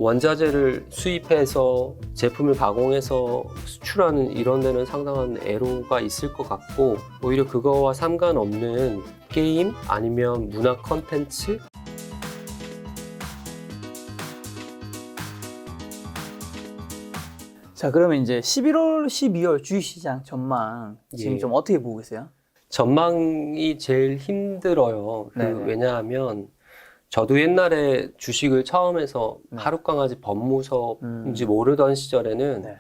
원자재를 수입해서 제품을 가공해서 수출하는 이런 데는 상당한 애로가 있을 것 같고, 오히려 그거와 상관없는 게임 아니면 문화 컨텐츠, 자, 그러면 이제 11월, 12월 주식시장 전망 지금 예. 좀 어떻게 보고 계세요? 전망이 제일 힘들어요. 네네. 왜냐하면 저도 옛날에 주식을 처음 해서 네. 하룻강아지 법무섭인지 모르던 시절에는 네.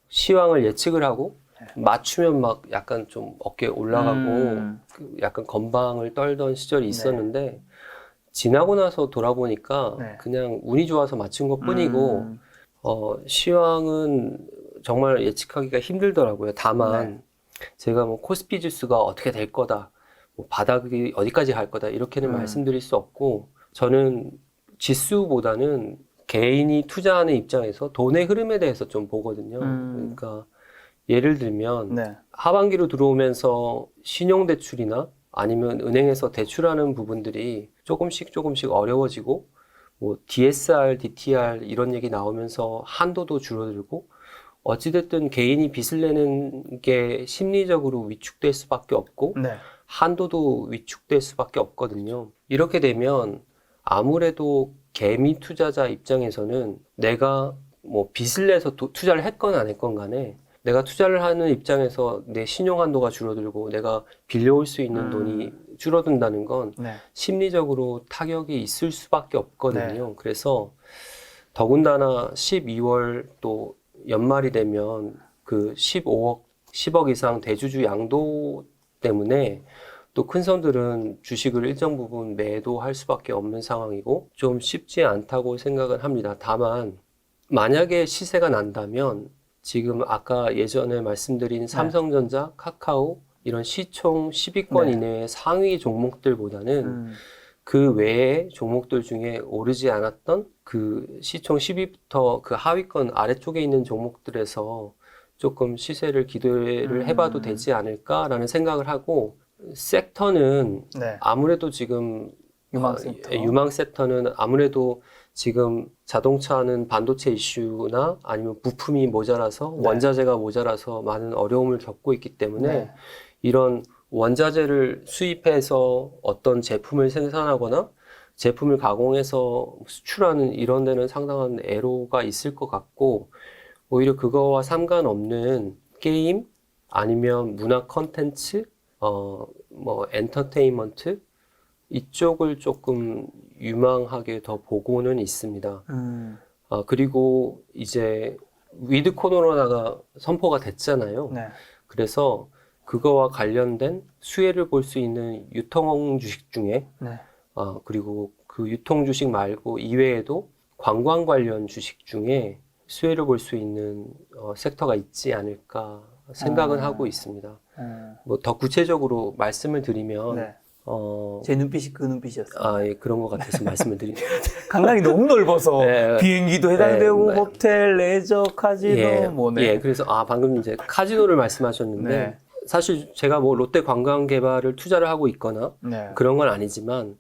시황을 예측을 하고 맞추면 막 약간 좀 어깨 올라가고 그 약간 건방을 떨던 시절이 있었는데 지나고 나서 돌아보니까 네. 그냥 운이 좋아서 맞춘 것뿐이고 시황은 정말 예측하기가 힘들더라고요. 다만 제가 뭐 코스피 지수가 어떻게 될 거다, 뭐 바닥이 어디까지 갈 거다 이렇게는 말씀드릴 수 없고, 저는 지수보다는 개인이 투자하는 입장에서 돈의 흐름에 대해서 좀 보거든요. 그러니까 예를 들면 네. 하반기로 들어오면서 신용대출이나 아니면 은행에서 대출하는 부분들이 조금씩 어려워지고, 뭐 DSR, DTR 이런 얘기 나오면서 한도도 줄어들고, 어찌됐든 개인이 빚을 내는 게 심리적으로 위축될 수밖에 없고 네. 한도도 위축될 수밖에 없거든요. 이렇게 되면 아무래도 개미 투자자 입장에서는 내가 뭐 빚을 내서 투자를 했건 안 했건 간에 내가 투자를 하는 입장에서 내 신용 한도가 줄어들고 내가 빌려올 수 있는 돈이 줄어든다는 건 네. 심리적으로 타격이 있을 수밖에 없거든요. 네. 그래서 더군다나 12월 또 연말이 되면 그 10억 이상 대주주 양도 때문에 또 큰 손들은 주식을 일정 부분 매도할 수밖에 없는 상황이고 좀 쉽지 않다고 생각을 합니다. 다만 만약에 시세가 난다면 지금 아까 예전에 말씀드린 삼성전자, 카카오 이런 시총 10위권 이내의 상위 종목들보다는 그 외의 종목들 중에 오르지 않았던 그 시총 10위부터 그 하위권 아래쪽에 있는 종목들에서 조금 시세를 기대를 해봐도 되지 않을까라는 생각을 하고, 섹터는 아무래도 지금 유망 섹터는 아무래도 지금 자동차는 반도체 이슈나 아니면 부품이 모자라서 원자재가 모자라서 많은 어려움을 겪고 있기 때문에 이런 원자재를 수입해서 어떤 제품을 생산하거나 제품을 가공해서 수출하는 이런 데는 상당한 애로가 있을 것 같고, 오히려 그거와 상관없는 게임 아니면 문화 컨텐츠, 뭐 엔터테인먼트 이쪽을 조금 유망하게 더 보고는 있습니다. 그리고 이제 위드 코로나가 선포가 됐잖아요. 그래서 그거와 관련된 수혜를 볼 수 있는 유통 주식 중에 그리고 그 유통 주식 말고 이외에도 관광 관련 주식 중에 수혜를 볼 수 있는 섹터가 있지 않을까 생각은 하고 있습니다. 뭐 더 구체적으로 말씀을 드리면 제 눈빛이 그 눈빛이었어요. 예, 그런 것 같아서 말씀을 드립니다. 강남이 너무 넓어서 비행기도 해당되고 호텔, 레저, 카지노 그래서 방금 이제 카지노를 말씀하셨는데 사실 제가 뭐 롯데관광개발을 투자를 하고 있거나 그런 건 아니지만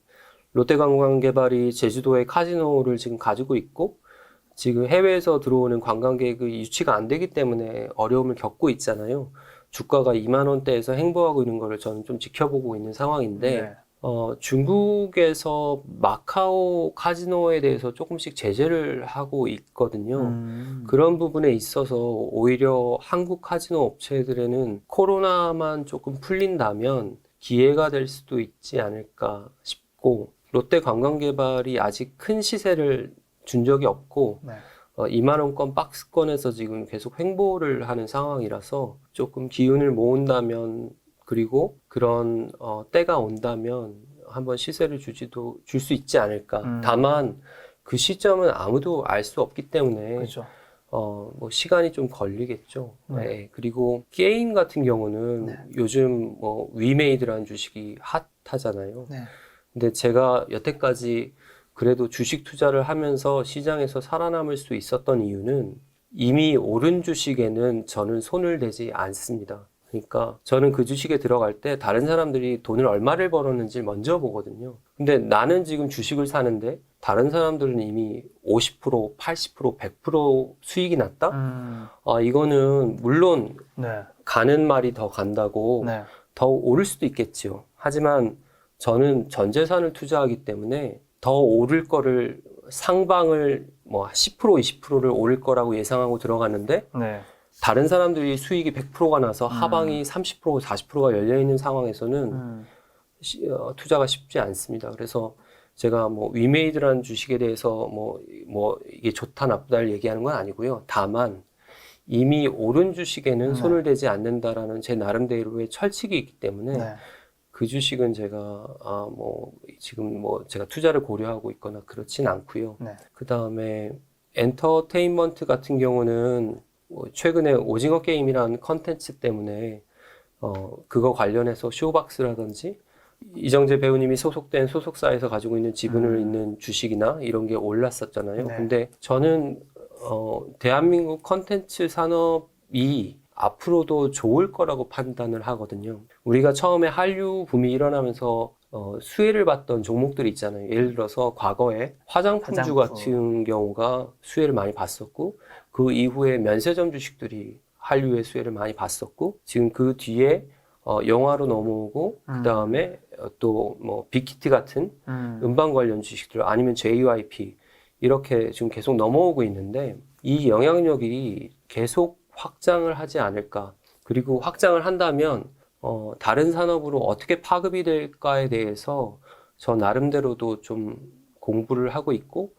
롯데관광개발이 제주도에 카지노를 지금 가지고 있고 지금 해외에서 들어오는 관광객이 유치가 안 되기 때문에 어려움을 겪고 있잖아요. 주가가 2만 원대에서 행보하고 있는 거를 저는 좀 지켜보고 있는 상황인데 중국에서 마카오 카지노에 대해서 조금씩 제재를 하고 있거든요. 그런 부분에 있어서 오히려 한국 카지노 업체들에는 코로나만 조금 풀린다면 기회가 될 수도 있지 않을까 싶고, 롯데관광개발이 아직 큰 시세를 준 적이 없고 2만 원권 박스권에서 지금 계속 횡보를 하는 상황이라서 조금 기운을 모은다면, 그리고 그런 때가 온다면 한번 시세를 줄 수 있지 않을까. 다만 그 시점은 아무도 알 수 없기 때문에 뭐 시간이 좀 걸리겠죠. 그리고 게임 같은 경우는 요즘 뭐 위메이드라는 주식이 핫하잖아요. 근데 제가 여태까지 그래도 주식 투자를 하면서 시장에서 살아남을 수 있었던 이유는 이미 오른 주식에는 저는 손을 대지 않습니다. 그러니까 저는 그 주식에 들어갈 때 다른 사람들이 돈을 얼마를 벌었는지 먼저 보거든요. 근데 나는 지금 주식을 사는데 다른 사람들은 이미 50%, 80%, 100% 수익이 났다? 이거는 물론 네. 가는 말이 더 간다고 네. 더 오를 수도 있겠지요. 하지만 저는 전 재산을 투자하기 때문에 더 오를 거를 상방을 뭐 10%, 20%를 오를 거라고 예상하고 들어가는데 네. 다른 사람들이 수익이 100%가 나서 하방이 30%, 40%가 열려 있는 상황에서는 투자가 쉽지 않습니다. 그래서 제가 뭐 위메이드라는 주식에 대해서 뭐 이게 좋다 나쁘다를 얘기하는 건 아니고요. 다만 이미 오른 주식에는 손을 대지 않는다라는 제 나름대로의 철칙이 있기 때문에 네. 그 주식은 제가 지금 뭐 제가 투자를 고려하고 있거나 그렇진 않고요. 네. 그 다음에 엔터테인먼트 같은 경우는 뭐 최근에 오징어 게임이라는 컨텐츠 때문에 그거 관련해서 쇼박스라든지 이정재 배우님이 소속된 소속사에서 가지고 있는 지분을 있는 주식이나 이런 게 올랐었잖아요. 네. 근데 저는 대한민국 컨텐츠 산업이 앞으로도 좋을 거라고 판단을 하거든요. 우리가 처음에 한류 붐이 일어나면서 수혜를 봤던 종목들이 있잖아요. 예를 들어서 과거에 화장품주 같은 경우가 수혜를 많이 봤었고 그 이후에 면세점 주식들이 한류의 수혜를 많이 봤었고 지금 그 뒤에 영화로 넘어오고 그 다음에 또 뭐 빅히트 같은 음반 관련 주식들 아니면 JYP 이렇게 지금 계속 넘어오고 있는데 이 영향력이 계속 확장을 하지 않을까. 그리고 확장을 한다면 다른 산업으로 어떻게 파급이 될까에 대해서 저 나름대로도 좀 공부를 하고 있고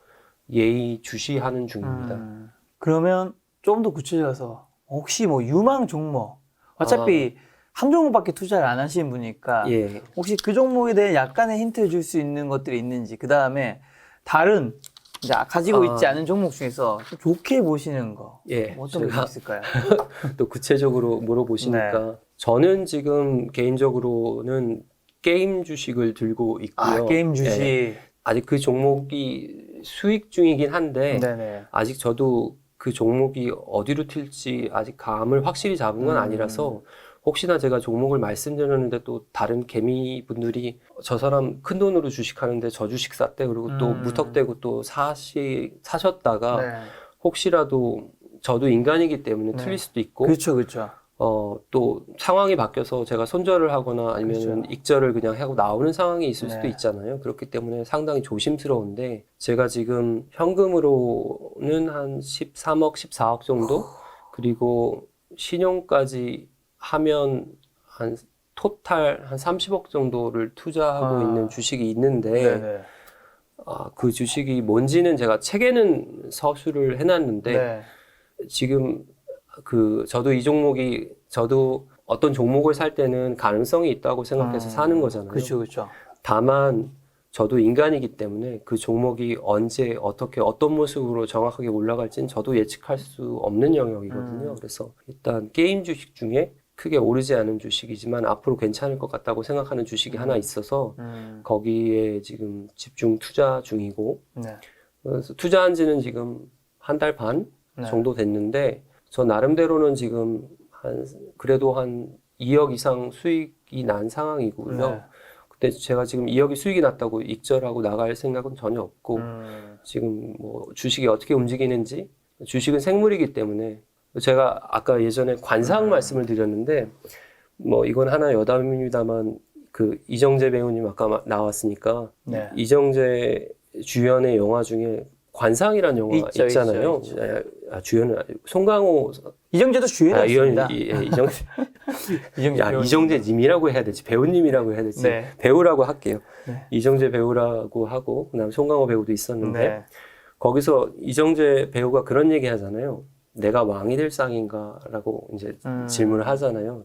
예의주시하는 중입니다. 그러면 좀 더 구체적으로서 혹시 뭐 유망 종목 어차피 한 종목밖에 투자를 안 하시는 분이니까 예. 혹시 그 종목에 대해 약간의 힌트를 줄 수 있는 것들이 있는지 그 다음에 다른 이제 가지고 있지 않은 종목 중에서 좀 좋게 보시는 거 예, 어떤 게 있을까요? 또 구체적으로 물어보시니까 네. 저는 지금 개인적으로는 게임 주식을 들고 있고요. 게임 주식. 예, 아직 그 종목이 수익 중이긴 한데 네네. 아직 저도 그 종목이 어디로 튈지 아직 감을 확실히 잡은 건 아니라서 혹시나 제가 종목을 말씀드렸는데 또 다른 개미 분들이 저 사람 큰 돈으로 주식하는데 저 주식 샀대 그리고 또 무턱대고 또 사셨다가 네. 혹시라도 저도 인간이기 때문에 틀릴 수도 있고 그렇죠, 그렇죠. 또 상황이 바뀌어서 제가 손절을 하거나 아니면 그렇죠. 익절을 그냥 하고 나오는 상황이 있을 수도 네. 있잖아요. 그렇기 때문에 상당히 조심스러운데 제가 지금 현금으로는 한 13억, 14억 정도 그리고 신용까지 하면 한 토탈 한 30억 정도를 투자하고 있는 주식이 있는데 네네. 그 주식이 뭔지는 제가 책에는 서술을 해놨는데 네. 지금 저도 이 종목이 저도 어떤 종목을 살 때는 가능성이 있다고 생각해서 사는 거잖아요. 그렇죠, 그렇죠. 다만 저도 인간이기 때문에 그 종목이 언제 어떻게 어떤 모습으로 정확하게 올라갈지는 저도 예측할 수 없는 영역이거든요. 그래서 일단 게임 주식 중에 크게 오르지 않은 주식이지만 앞으로 괜찮을 것 같다고 생각하는 주식이 하나 있어서 거기에 지금 집중 투자 중이고 네. 그래서 투자한 지는 지금 한 달 반 정도 됐는데 저 나름대로는 지금 그래도 한 2억 이상 수익이 난 상황이고요. 네. 근데 제가 지금 2억이 수익이 났다고 익절하고 나갈 생각은 전혀 없고 지금 뭐 주식이 어떻게 움직이는지 주식은 생물이기 때문에 제가 아까 예전에 관상 말씀을 드렸는데 뭐 이건 하나 여담입니다만 그 이정재 배우님 아까 나왔으니까 네. 이정재 주연의 영화 중에 관상이라는 영화 있죠, 있잖아요. 있죠. 주연은 송강호 이정재도 주연이었습니다. 이정재 이정재님이라고 해야 되지 배우님이라고 해야 되지 네. 배우라고 할게요. 네. 이정재 배우라고 하고 그다음 송강호 배우도 있었는데 네. 거기서 이정재 배우가 그런 얘기 하잖아요. 내가 왕이 될 상인가라고 이제 질문을 하잖아요.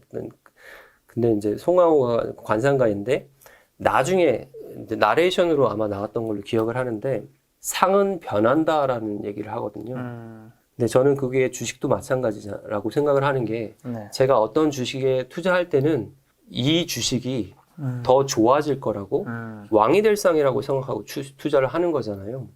근데 이제 송강호가 관상가인데 나중에 이제 나레이션으로 아마 나왔던 걸로 기억을 하는데 상은 변한다라는 얘기를 하거든요. 근데 저는 그게 주식도 마찬가지라고 생각을 하는 게 네. 제가 어떤 주식에 투자할 때는 이 주식이 더 좋아질 거라고 왕이 될 상이라고 생각하고 투자를 하는 거잖아요.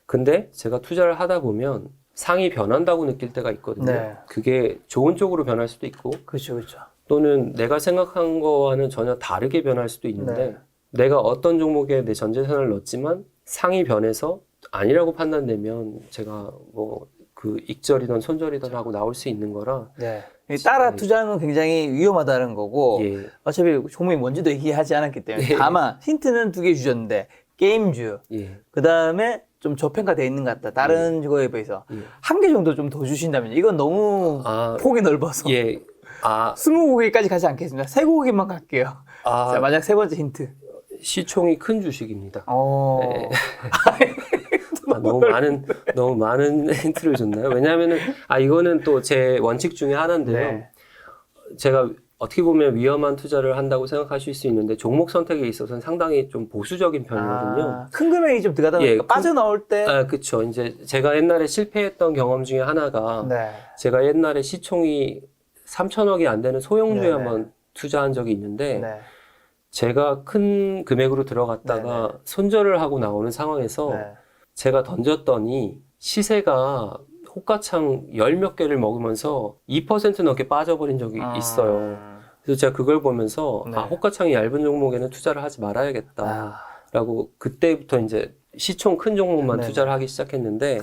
근데 제가 투자를 하다 보면 상이 변한다고 느낄 때가 있거든요. 네. 그게 좋은 쪽으로 변할 수도 있고 그렇죠, 그렇죠. 또는 내가 생각한 거와는 전혀 다르게 변할 수도 있는데 네. 내가 어떤 종목에 내 전 재산을 넣었지만 상이 변해서 아니라고 판단되면 제가 뭐 그 익절이든 손절이든 하고 나올 수 있는 거라 네. 따라 투자하는 건 굉장히 위험하다는 거고 예. 어차피 종목이 뭔지도 얘기하지 않았기 때문에 예. 다만 힌트는 2개 주셨는데 게임주 예. 그 다음에 좀 저평가되어 있는 것 같다. 다른 거에 비해서 예. 한 개 정도 좀 더 주신다면 이건 너무 폭이 넓어서 예. 20곡에까지 가지 않겠습니다. 3곡에만 갈게요. 자, 마지막 세 번째 힌트. 시총이 큰 주식입니다. 네. 너무 많은 힌트를 줬나요? 왜냐하면은 이거는 또 제 원칙 중에 하나인데요. 네. 제가 어떻게 보면 위험한 투자를 한다고 생각하실 수 있는데 종목 선택에 있어서는 상당히 좀 보수적인 편이거든요. 큰 금액이 좀 들어가다 보니까 예, 빠져나올 때. 그렇죠. 이제 제가 옛날에 실패했던 경험 중에 하나가 네. 제가 옛날에 시총이 3천억이 안 되는 소형주에 네네. 한번 투자한 적이 있는데 네. 제가 큰 금액으로 들어갔다가 네네. 손절을 하고 나오는 상황에서 네. 제가 던졌더니 시세가 호가창 열 몇 개를 먹으면서 2% 넘게 빠져버린 적이 있어요. 그래서 제가 그걸 보면서 네. 호가창이 얇은 종목에는 투자를 하지 말아야겠다라고 그때부터 이제 시총 큰 종목만 네네. 투자를 하기 시작했는데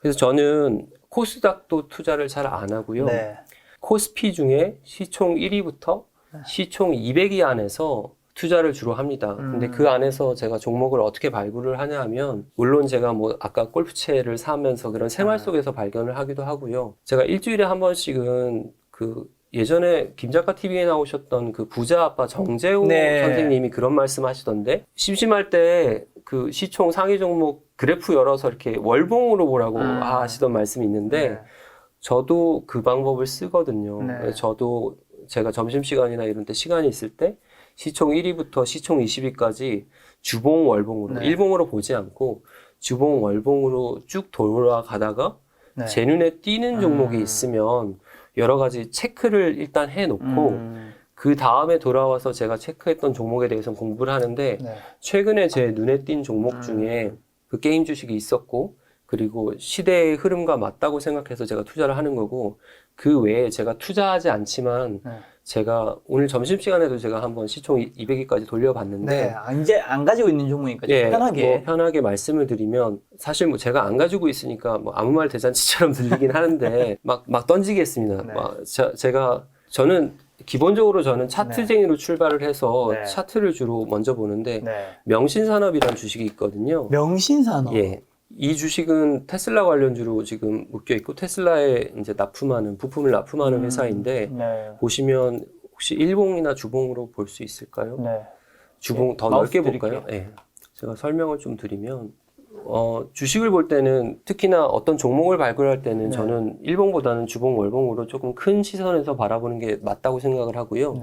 그래서 저는 코스닥도 투자를 잘 안 하고요. 네. 코스피 중에 시총 1위부터 시총 200위 안에서 투자를 주로 합니다. 근데 그 안에서 제가 종목을 어떻게 발굴을 하냐 하면 물론 제가 뭐 아까 골프채를 사면서 그런 생활 속에서 발견을 하기도 하고요. 제가 일주일에 한 번씩은 그 예전에 김작가 TV에 나오셨던 그 부자 아빠 정재호 네. 선생님이 그런 말씀 하시던데 심심할 때 그 시총 상위 종목 그래프 열어서 이렇게 월봉으로 보라고 하시던 말씀이 있는데 네. 저도 그 방법을 쓰거든요. 네. 그래서 저도 제가 점심시간이나 이런 때 시간이 있을 때 시총 1위부터 시총 20위까지 주봉 월봉으로 네. 일봉으로 보지 않고 주봉 월봉으로 쭉 돌아가다가 네. 제 눈에 띄는 종목이 있으면 여러 가지 체크를 일단 해놓고 그 다음에 돌아와서 제가 체크했던 종목에 대해서 공부를 하는데 네. 최근에 제 눈에 띈 종목 중에 그 게임 주식이 있었고 그리고 시대의 흐름과 맞다고 생각해서 제가 투자를 하는 거고 그 외에 제가 투자하지 않지만 네. 제가 오늘 점심시간에도 제가 한번 시총 200위까지 돌려봤는데 네. 이제 안 가지고 있는 종목이니까 좀 예, 편하게. 뭐 편하게 말씀을 드리면 사실 뭐 제가 안 가지고 있으니까 뭐 아무 말 대잔치처럼 들리긴 하는데 막 던지겠습니다. 네. 저는 기본적으로 저는 차트쟁이로 출발을 해서 네. 차트를 주로 먼저 보는데 네. 명신산업이라는 주식이 있거든요. 명신산업. 예. 이 주식은 테슬라 관련주로 지금 묶여 있고 테슬라에 이제 부품을 납품하는 회사인데 네. 보시면 혹시 일봉이나 주봉으로 볼 수 있을까요? 네. 주봉 더 마우스 넓게 볼까요? 예. 제가 설명을 좀 드리면 주식을 볼 때는 특히나 어떤 종목을 발굴할 때는 네. 저는 일봉보다는 주봉, 월봉으로 조금 큰 시선에서 바라보는 게 맞다고 생각을 하고요. 네.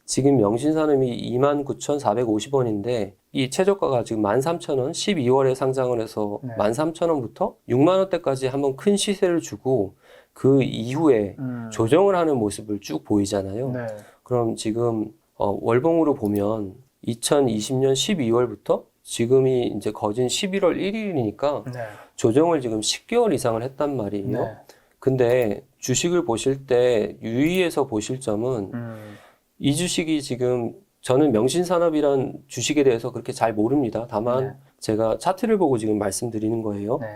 지금 명신산업이 29,450원인데 이 최저가가 지금 13,000원 12월에 상장을 해서 네. 13,000원부터 6만원대까지 한번 큰 시세를 주고 그 이후에 조정을 하는 모습을 쭉 보이잖아요. 네. 그럼 지금 월봉으로 보면 2020년 12월부터 지금이 이제 거진 11월 1일이니까 네. 조정을 지금 10개월 이상을 했단 말이에요. 네. 근데 주식을 보실 때 유의해서 보실 점은 이 주식이 지금 저는 명신산업이란 주식에 대해서 그렇게 잘 모릅니다. 다만 네. 제가 차트를 보고 지금 말씀드리는 거예요. 네.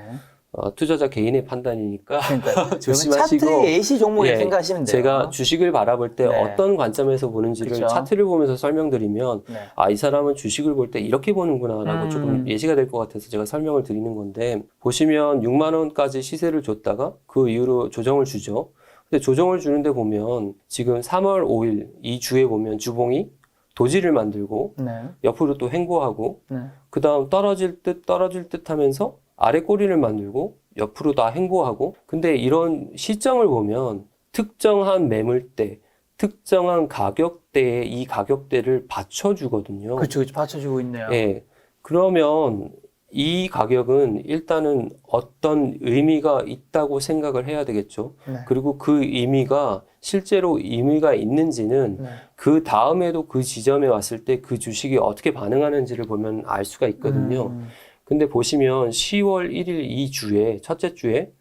투자자 개인의 판단이니까 그러니까 조심하시고 차트의 예시 종목이라고 예, 생각하시면 돼요. 제가 주식을 바라볼 때 네. 어떤 관점에서 보는지를 그쵸. 차트를 보면서 설명드리면 네. 이 사람은 주식을 볼 때 이렇게 보는구나 라고 조금 예시가 될 것 같아서 제가 설명을 드리는 건데 보시면 6만 원까지 시세를 줬다가 그 이후로 조정을 주죠. 근데 조정을 주는데 보면 지금 3월 5일 이 주에 보면 주봉이 도지를 만들고 네. 옆으로 또 횡보하고 네. 그 다음 떨어질 듯 하면서 아래 꼬리를 만들고 옆으로 다 횡보하고 근데 이런 시점을 보면 특정한 매물대 특정한 가격대에 이 가격대를 받쳐주거든요. 그렇죠. 받쳐주고 있네요. 예. 그러면 이 가격은 일단은 어떤 의미가 있다고 생각을 해야 되겠죠. 네. 그리고 그 의미가 실제로 의미가 있는지는 네. 그 다음에도 그 지점에 왔을 때 그 주식이 어떻게 반응하는지를 보면 알 수가 있거든요. 근데 보시면 10월 1일 이 주에, 첫째 주에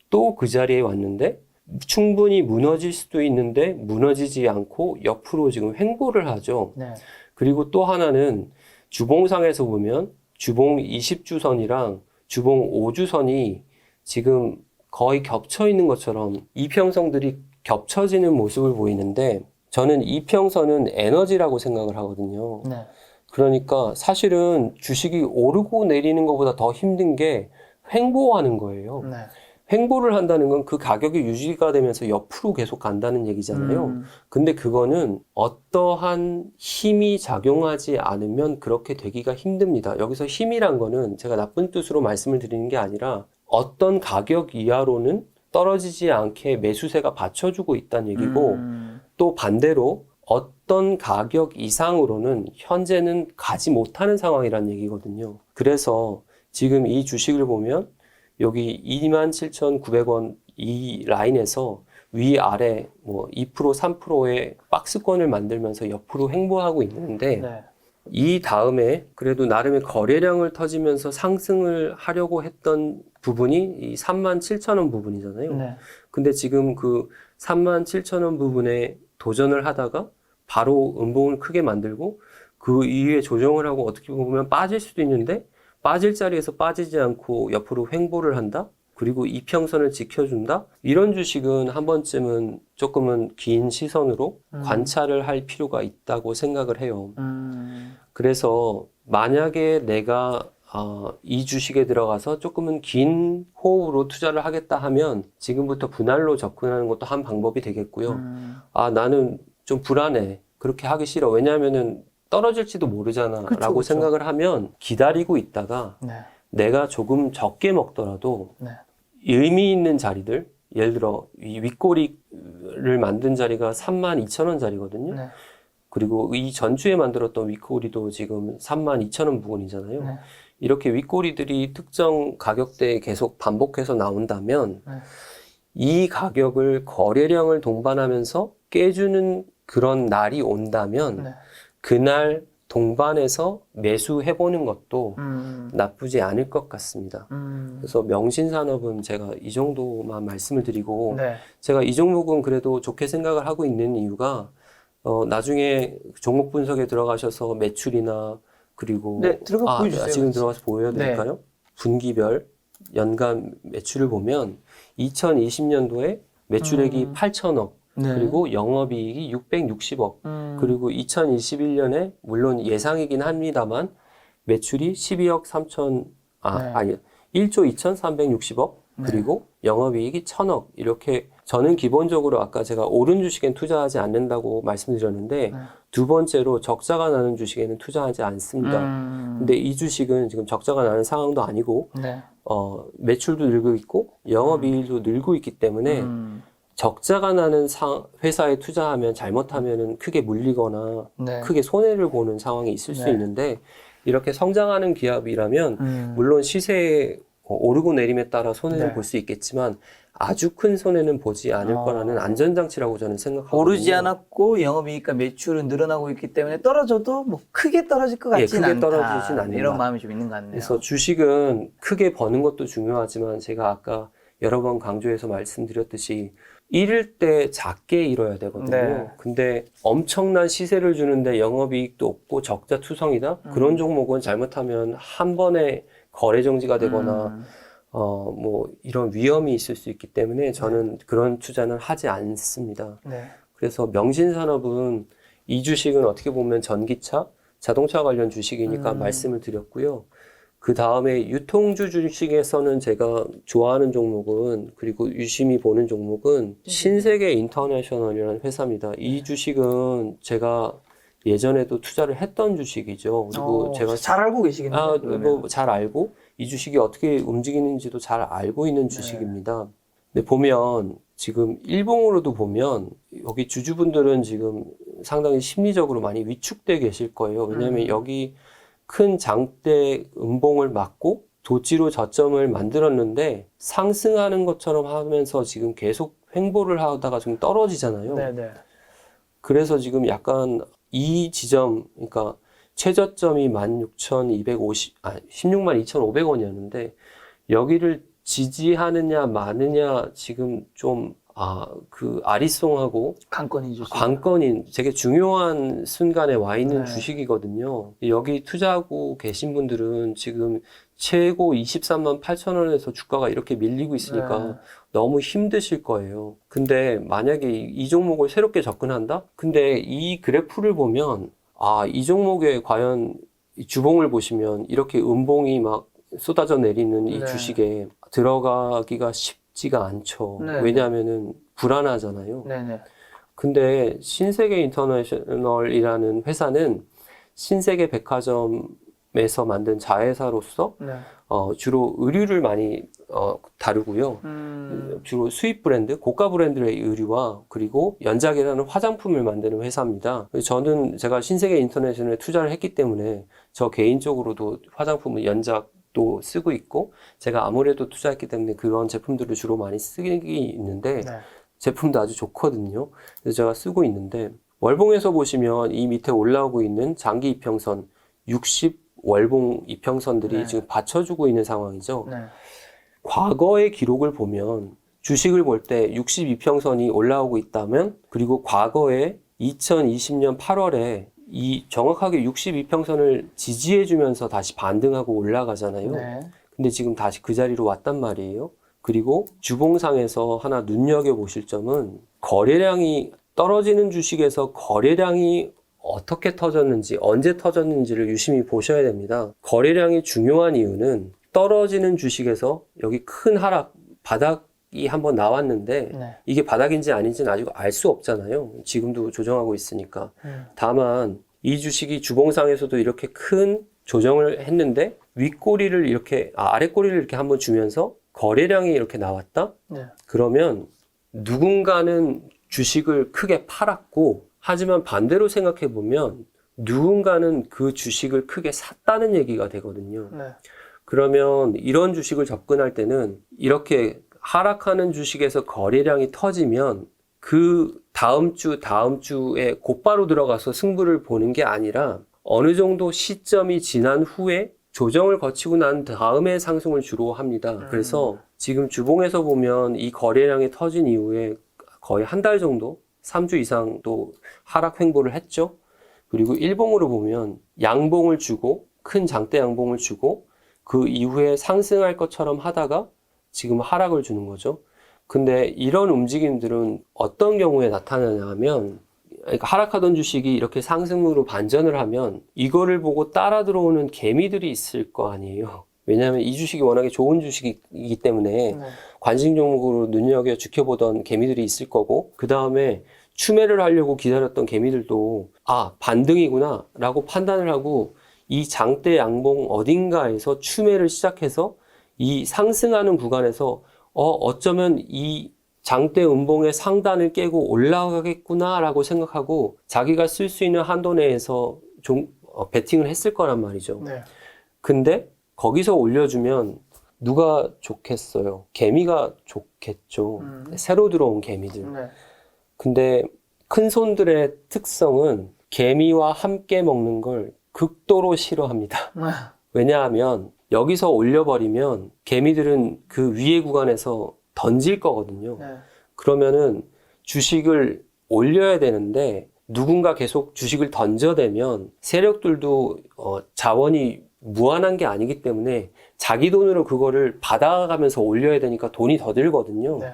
또 그 자리에 왔는데 충분히 무너질 수도 있는데 무너지지 않고 옆으로 지금 횡보를 하죠. 네. 그리고 또 하나는 주봉상에서 보면 주봉 20주선이랑 주봉 5주선이 지금 거의 겹쳐 있는 것처럼 이평선들이 겹쳐지는 모습을 보이는데 저는 이평선은 에너지라고 생각을 하거든요. 네. 그러니까 사실은 주식이 오르고 내리는 것보다 더 힘든 게 횡보하는 거예요. 네. 횡보를 한다는 건 그 가격이 유지가 되면서 옆으로 계속 간다는 얘기잖아요. 근데 그거는 어떠한 힘이 작용하지 않으면 그렇게 되기가 힘듭니다. 여기서 힘이란 거는 제가 나쁜 뜻으로 말씀을 드리는 게 아니라 어떤 가격 이하로는 떨어지지 않게 매수세가 받쳐주고 있다는 얘기고 또 반대로 어떤 가격 이상으로는 현재는 가지 못하는 상황이라는 얘기거든요. 그래서 지금 이 주식을 보면 여기 27,900원 이 라인에서 위아래 뭐 2% 3%의 박스권을 만들면서 옆으로 횡보하고 있는데 네. 이 다음에 그래도 나름의 거래량을 터지면서 상승을 하려고 했던 부분이 이 37,000원 부분이잖아요. 네. 근데 지금 그 37,000원 부분에 도전을 하다가 바로 음봉을 크게 만들고 그 이후에 조정을 하고 어떻게 보면 빠질 수도 있는데 빠질 자리에서 빠지지 않고 옆으로 횡보를 한다? 그리고 이평선을 지켜준다? 이런 주식은 한 번쯤은 조금은 긴 시선으로 관찰을 할 필요가 있다고 생각을 해요. 그래서 만약에 내가 이 주식에 들어가서 조금은 긴 호흡으로 투자를 하겠다 하면 지금부터 분할로 접근하는 것도 한 방법이 되겠고요. 나는 좀 불안해. 그렇게 하기 싫어. 왜냐하면은 떨어질지도 모르잖아 라고 그쵸. 생각을 하면 기다리고 있다가 네. 내가 조금 적게 먹더라도 네. 의미 있는 자리들, 예를 들어 이 윗꼬리를 만든 자리가 32,000원 자리거든요. 네. 그리고 이 전주에 만들었던 윗꼬리도 지금 32,000원 부근이잖아요. 네. 이렇게 윗꼬리들이 특정 가격대에 계속 반복해서 나온다면 네. 이 가격을 거래량을 동반하면서 깨주는 그런 날이 온다면 네. 그날 동반해서 매수해보는 것도 나쁘지 않을 것 같습니다. 그래서 명신산업은 제가 이 정도만 말씀을 드리고 네. 제가 이 종목은 그래도 좋게 생각을 하고 있는 이유가 나중에 종목 분석에 들어가셔서 매출이나 그리고 네, 들어가 보여주세요. 지금 들어가서 보여드릴까요? 분기별 연간 매출을 보면 2020년도에 매출액이 8천억 네. 그리고 영업이익이 660억 그리고 2021년에 물론 예상이긴 합니다만 매출이 12억 3천 네. 1조 2,360억 그리고 영업이익이 1,000억 이렇게 저는 기본적으로 아까 제가 오른 주식엔 투자하지 않는다고 말씀드렸는데 두 번째로 적자가 나는 주식에는 투자하지 않습니다. 근데 이 주식은 지금 적자가 나는 상황도 아니고 네. 매출도 늘고 있고 영업이익도 늘고 있기 때문에 적자가 나는 회사에 투자하면 잘못하면은 크게 물리거나 네. 크게 손해를 보는 상황이 있을 수 네. 있는데 이렇게 성장하는 기업이라면 물론 시세에 오르고 내림에 따라 손해를 네. 볼 수 있겠지만 아주 큰 손해는 보지 않을 거라는 안전장치라고 저는 생각하거든요. 오르지 않았고 영업이익과 매출은 늘어나고 있기 때문에 떨어져도 뭐 크게 떨어질 것 같지는 크게 않다. 떨어지진 않는다. 이런 마음이 좀 있는 것 같네요. 그래서 주식은 크게 버는 것도 중요하지만 제가 아까 여러 번 강조해서 말씀드렸듯이 잃을 때 작게 잃어야 되거든요. 네. 근데 엄청난 시세를 주는데 영업이익도 없고 적자 투성이다? 그런 종목은 잘못하면 한 번에 거래 정지가 되거나 뭐 이런 위험이 있을 수 있기 때문에 저는 그런 투자는 하지 않습니다. 네. 그래서 명신산업은 이 주식은 어떻게 보면 전기차, 자동차 관련 주식이니까 말씀을 드렸고요. 그 다음에 유통주 주식에서는 제가 좋아하는 종목은 그리고 유심히 보는 종목은 신세계 인터내셔널이라는 회사입니다. 이 주식은 제가 예전에도 투자를 했던 주식이죠. 그리고 제가 잘 알고 계시겠네요. 뭐 잘 알고 이 주식이 어떻게 움직이는지도 잘 알고 있는 주식입니다. 근데 보면 지금 일봉으로도 보면 여기 주주분들은 지금 상당히 심리적으로 많이 위축돼 계실 거예요. 왜냐하면 여기 큰 장대 음봉을 맞고 도지로 저점을 만들었는데 상승하는 것처럼 하면서 지금 계속 횡보를 하다가 좀 떨어지잖아요. 네네. 그래서 지금 약간 이 지점, 그러니까 최저점이 16,250원이었는데 여기를 지지하느냐 마느냐 지금 좀 그 아리송하고 관건이죠. 관건인 되게 중요한 순간에 와 있는 네. 주식이거든요. 여기 투자하고 계신 분들은 지금 최고 23만 8천 원에서 주가가 이렇게 밀리고 있으니까 네. 너무 힘드실 거예요. 근데 만약에 이 종목을 새롭게 접근한다? 근데 이 그래프를 보면 이 종목에 과연 이 주봉을 보시면 이렇게 음봉이 막 쏟아져 내리는 이 네. 주식에 들어가기가 쉽지가 않죠. 네. 왜냐하면은 불안하잖아요. 네네. 근데 신세계 인터내셔널이라는 회사는 신세계 백화점에서 만든 자회사로서 네. 주로 의류를 많이 다루고요. 주로 수입 브랜드, 고가 브랜드의 의류와 그리고 연작이라는 화장품을 만드는 회사입니다. 제가 신세계 인터내셔널에 투자를 했기 때문에 저 개인적으로도 화장품은 연작도 쓰고 있고 제가 아무래도 투자했기 때문에 그런 제품들을 주로 많이 쓰기 있는데 네. 제품도 아주 좋거든요. 그래서 제가 쓰고 있는데 월봉에서 보시면 이 밑에 올라오고 있는 장기 이평선 60 월봉 이평선들이 네. 지금 받쳐주고 있는 상황이죠. 네. 과거의 기록을 보면 주식을 볼 때 62평선이 올라오고 있다면 그리고 과거에 2020년 8월에 이 정확하게 62평선을 지지해주면서 다시 반등하고 올라가잖아요. 네. 근데 지금 다시 그 자리로 왔단 말이에요. 그리고 주봉상에서 하나 눈여겨보실 점은 거래량이 떨어지는 주식에서 거래량이 어떻게 터졌는지 언제 터졌는지를 유심히 보셔야 됩니다. 거래량이 중요한 이유는 떨어지는 주식에서 여기 큰 하락 바닥이 한번 나왔는데 네. 이게 바닥인지 아닌지는 아직 알 수 없잖아요. 지금도 조정하고 있으니까. 다만 이 주식이 주봉상에서도 이렇게 큰 조정을 했는데 윗꼬리를 이렇게 아랫꼬리를 이렇게 한번 주면서 거래량이 이렇게 나왔다? 네. 그러면 누군가는 주식을 크게 팔았고 하지만 반대로 생각해 보면 누군가는 그 주식을 크게 샀다는 얘기가 되거든요. 네. 그러면 이런 주식을 접근할 때는 이렇게 하락하는 주식에서 거래량이 터지면 그 다음 주에 곧바로 들어가서 승부를 보는 게 아니라 어느 정도 시점이 지난 후에 조정을 거치고 난 다음에 상승을 주로 합니다. 그래서 지금 주봉에서 보면 이 거래량이 터진 이후에 거의 한 달 정도, 3주 이상도 하락 횡보를 했죠. 그리고 일봉으로 보면 양봉을 주고 큰 장대 양봉을 주고 그 이후에 상승할 것처럼 하다가 지금 하락을 주는 거죠. 근데 이런 움직임들은 어떤 경우에 나타나냐 하면 그러니까 하락하던 주식이 이렇게 상승으로 반전을 하면 이거를 보고 따라 들어오는 개미들이 있을 거 아니에요. 왜냐하면 이 주식이 워낙에 좋은 주식이기 때문에 관심 종목으로 눈여겨 지켜보던 개미들이 있을 거고 그 다음에 추매를 하려고 기다렸던 개미들도 반등이구나 라고 판단을 하고 이 장대 양봉 어딘가에서 추매를 시작해서 이 상승하는 구간에서 어쩌면 이 장대 음봉의 상단을 깨고 올라가겠구나 라고 생각하고 자기가 쓸 수 있는 한도 내에서 베팅을 했을 거란 말이죠. 네. 근데 거기서 올려주면 누가 좋겠어요? 개미가 좋겠죠. 새로 들어온 개미들. 네. 근데 큰 손들의 특성은 개미와 함께 먹는 걸 극도로 싫어합니다. 왜냐하면 여기서 올려버리면 개미들은 그 위에 구간에서 던질 거거든요. 네. 그러면은 주식을 올려야 되는데 누군가 계속 주식을 던져대면 세력들도 자원이 무한한 게 아니기 때문에 자기 돈으로 그거를 받아가면서 올려야 되니까 돈이 더 들거든요. 네.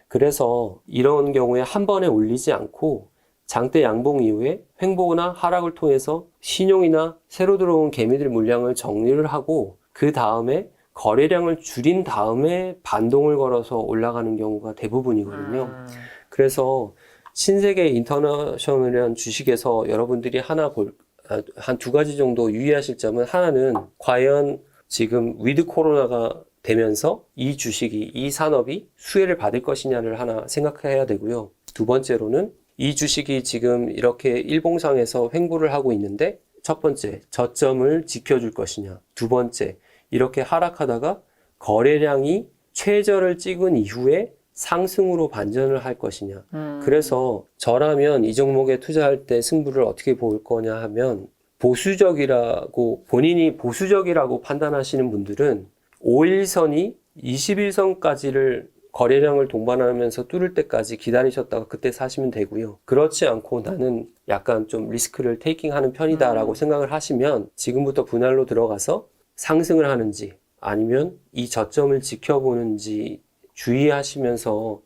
그래서 이런 경우에 한 번에 올리지 않고 장대 양봉 이후에 횡보나 하락을 통해서 신용이나 새로 들어온 개미들 물량을 정리를 하고 그 다음에 거래량을 줄인 다음에 반동을 걸어서 올라가는 경우가 대부분이거든요. 그래서 신세계 인터내셔널이라는 주식에서 여러분들이 한 두 가지 정도 유의하실 점은 하나는 과연 지금 위드 코로나가 되면서 이 주식이, 이 산업이 수혜를 받을 것이냐를 하나 생각해야 되고요. 두 번째로는 이 주식이 지금 이렇게 일봉상에서 횡보를 하고 있는데 첫 번째, 저점을 지켜줄 것이냐. 두 번째, 이렇게 하락하다가 거래량이 최저를 찍은 이후에 상승으로 반전을 할 것이냐. 그래서 저라면 이 종목에 투자할 때 승부를 어떻게 볼 거냐 하면 본인이 보수적이라고 판단하시는 분들은 5일선이 21선까지를 거래량을 동반하면서 뚫을 때까지 기다리셨다가 그때 사시면 되고요. 그렇지 않고 나는 약간 좀 리스크를 테이킹하는 편이다라고 생각을 하시면 지금부터 분할로 들어가서 상승을 하는지 아니면 이 저점을 지켜보는지 주의하시면서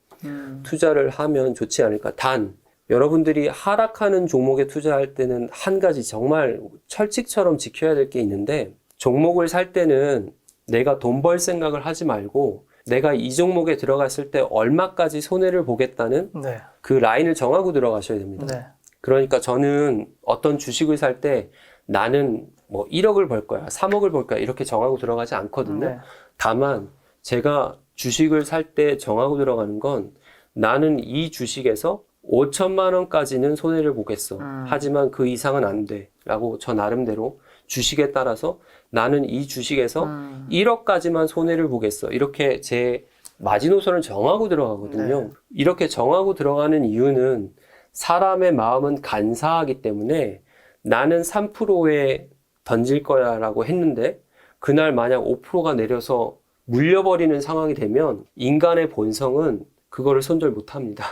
투자를 하면 좋지 않을까. 단 여러분들이 하락하는 종목에 투자할 때는 한 가지 정말 철칙처럼 지켜야 될 게 있는데, 종목을 살 때는 내가 돈 벌 생각을 하지 말고 내가 이 종목에 들어갔을 때 얼마까지 손해를 보겠다는 네. 그 라인을 정하고 들어가셔야 됩니다. 네. 그러니까 저는 어떤 주식을 살 때 나는 뭐 1억을 벌 거야, 3억을 벌 거야 이렇게 정하고 들어가지 않거든요. 네. 다만 제가 주식을 살 때 정하고 들어가는 건 나는 이 주식에서 5천만 원까지는 손해를 보겠어. 하지만 그 이상은 안 돼. 라고 저 나름대로 주식에 따라서 나는 이 주식에서 1억까지만 손해를 보겠어. 이렇게 제 마지노선을 정하고 들어가거든요. 네. 이렇게 정하고 들어가는 이유는 사람의 마음은 간사하기 때문에 나는 3%에 던질 거야 라고 했는데 그날 만약 5%가 내려서 물려버리는 상황이 되면 인간의 본성은 그거를 손절 못 합니다.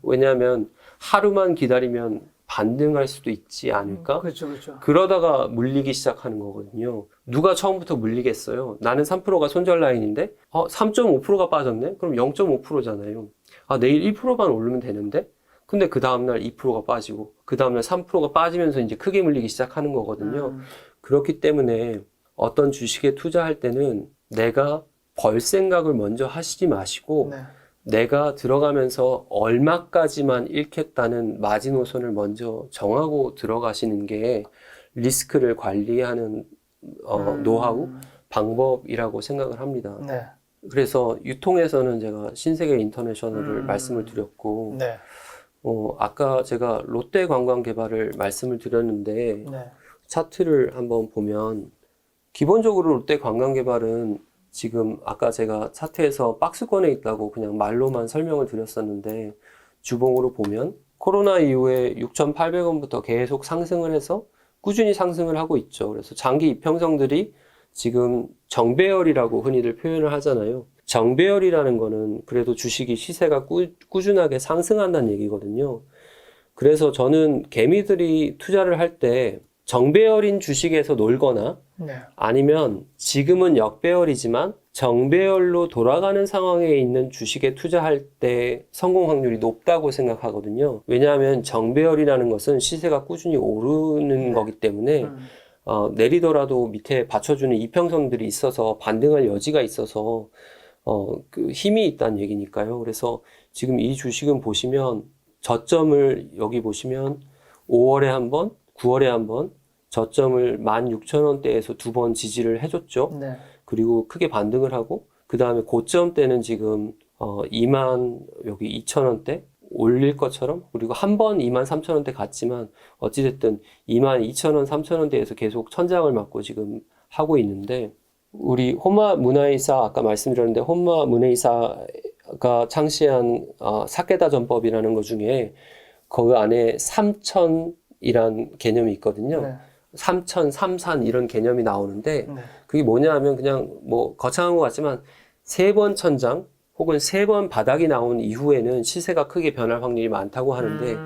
왜냐하면 하루만 기다리면 반등할 수도 있지 않을까? 그렇죠, 그렇죠. 그러다가 물리기 시작하는 거거든요. 누가 처음부터 물리겠어요? 나는 3%가 손절 라인인데 3.5%가 빠졌네? 그럼 0.5%잖아요. 내일 1%만 오르면 되는데? 근데 그 다음날 2%가 빠지고 그 다음날 3%가 빠지면서 이제 크게 물리기 시작하는 거거든요. 그렇기 때문에 어떤 주식에 투자할 때는 내가 벌 생각을 먼저 하시지 마시고 네. 내가 들어가면서 얼마까지만 잃겠다는 마지노선을 먼저 정하고 들어가시는 게 리스크를 관리하는 노하우, 방법이라고 생각을 합니다. 네. 그래서 유통에서는 제가 신세계 인터내셔널을 말씀을 드렸고 네. 아까 제가 롯데 관광개발을 말씀을 드렸는데 네. 차트를 한번 보면 기본적으로 롯데 관광개발은 지금 아까 제가 차트에서 박스권에 있다고 그냥 말로만 설명을 드렸었는데 주봉으로 보면 코로나 이후에 6,800원부터 계속 상승을 해서 꾸준히 상승을 하고 있죠. 그래서 장기 이평선들이 지금 정배열이라고 흔히들 표현을 하잖아요. 정배열이라는 거는 그래도 주식이 시세가 꾸준하게 상승한다는 얘기거든요. 그래서 저는 개미들이 투자를 할 때 정배열인 주식에서 놀거나 네. 아니면 지금은 역배열이지만 정배열로 돌아가는 상황에 있는 주식에 투자할 때 성공 확률이 높다고 생각하거든요. 왜냐하면 정배열이라는 것은 시세가 꾸준히 오르는 거기 때문에 내리더라도 밑에 받쳐주는 이평선들이 있어서 반등할 여지가 있어서 그 힘이 있다는 얘기니까요. 그래서 지금 이 주식은 보시면 저점을 여기 보시면 5월에 한 번, 9월에 한 번 저점을 16,000원대에서 두 번 지지를 해줬죠. 네. 그리고 크게 반등을 하고 그 다음에 고점 때는 지금 22,000원대 올릴 것처럼 그리고 한 번 23,000원대 갔지만 어찌됐든 22,000원, 3,000원대에서 계속 천장을 맞고 지금 하고 있는데 우리 혼마 문화이사 아까 말씀드렸는데 혼마 문화이사가 창시한 사케다 전법이라는 것 중에 그 안에 삼천이란 개념이 있거든요. 네. 삼천, 삼산 이런 개념이 나오는데 네. 그게 뭐냐 하면 그냥 뭐 거창한 것 같지만 3번 천장 혹은 3번 바닥이 나온 이후에는 시세가 크게 변할 확률이 많다고 하는데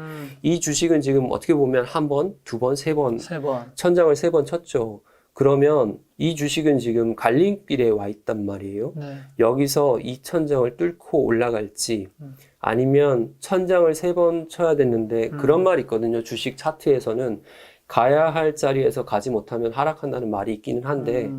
이 주식은 지금 어떻게 보면 한 번, 두 번, 세 번 3번. 천장을 3번 쳤죠. 그러면 이 주식은 지금 갈림길에 와 있단 말이에요. 네. 여기서 이 천장을 뚫고 올라갈지 아니면 천장을 3번 쳐야 됐는데 그런 말이 있거든요. 주식 차트에서는 가야 할 자리에서 가지 못하면 하락한다는 말이 있기는 한데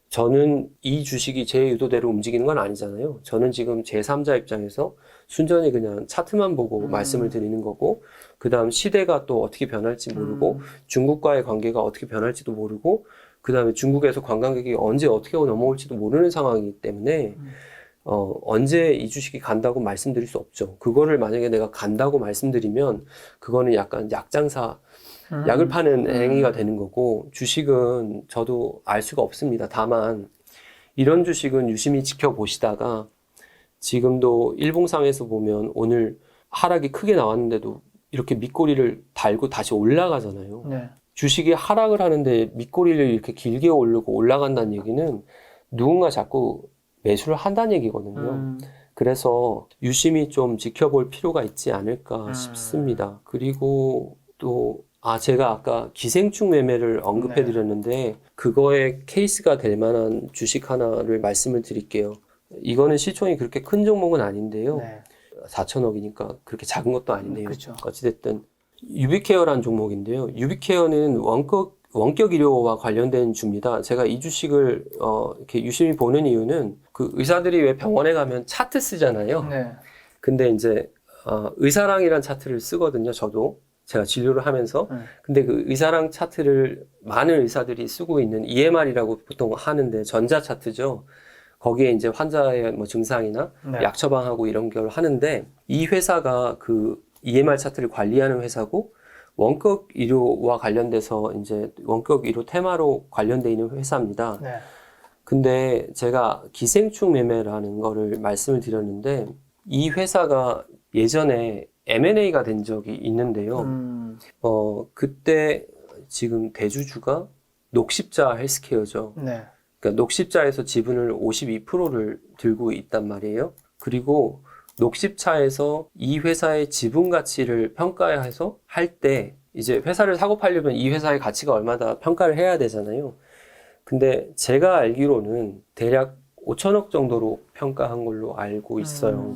저는 이 주식이 제 의도대로 움직이는 건 아니잖아요. 저는 지금 제3자 입장에서 순전히 그냥 차트만 보고 말씀을 드리는 거고 그 다음 시대가 또 어떻게 변할지 모르고 중국과의 관계가 어떻게 변할지도 모르고 그 다음에 중국에서 관광객이 언제 어떻게 넘어올지도 모르는 상황이기 때문에 언제 이 주식이 간다고 말씀드릴 수 없죠. 그거를 만약에 내가 간다고 말씀드리면 그거는 약간 약장사 약을 파는 행위가 되는 거고 주식은 저도 알 수가 없습니다. 다만 이런 주식은 유심히 지켜보시다가 지금도 일봉상에서 보면 오늘 하락이 크게 나왔는데도 이렇게 밑꼬리를 달고 다시 올라가잖아요. 네. 주식이 하락을 하는데 밑꼬리를 이렇게 길게 오르고 올라간다는 얘기는 누군가 자꾸 매수를 한다는 얘기거든요. 그래서 유심히 좀 지켜볼 필요가 있지 않을까 싶습니다. 그리고 또 제가 아까 기생충 매매를 언급해 드렸는데 그거의 케이스가 될 만한 주식 하나를 말씀을 드릴게요. 이거는 시총이 그렇게 큰 종목은 아닌데요. 네. 4천억이니까 그렇게 작은 것도 아니네요. 그렇죠. 어찌됐든 유비케어라는 종목인데요. 유비케어는 원격 의료와 관련된 주입니다. 제가 이 주식을 이렇게 유심히 보는 이유는 그 의사들이 왜 병원에 가면 차트 쓰잖아요. 네. 근데 이제 의사랑이란 차트를 쓰거든요. 저도 제가 진료를 하면서. 근데 그 의사랑 차트를 많은 의사들이 쓰고 있는 EMR이라고 보통 하는데 전자 차트죠. 거기에 이제 환자의 뭐 증상이나 네. 약 처방하고 이런 걸 하는데 이 회사가 그 EMR 차트를 관리하는 회사고 원격 의료와 관련돼서 이제 원격 의료 테마로 관련돼 있는 회사입니다. 네. 근데 제가 기생충 매매라는 거를 말씀을 드렸는데 이 회사가 예전에 M&A가 된 적이 있는데요. 그때 지금 대주주가 녹십자 헬스케어죠. 네. 그러니까 녹십자에서 지분을 52%를 들고 있단 말이에요. 그리고 녹십차에서 이 회사의 지분 가치를 평가해서 할 때 이제 회사를 사고 팔려면 이 회사의 가치가 얼마다 평가를 해야 되잖아요. 근데 제가 알기로는 대략 5천억 정도로 평가한 걸로 알고 있어요.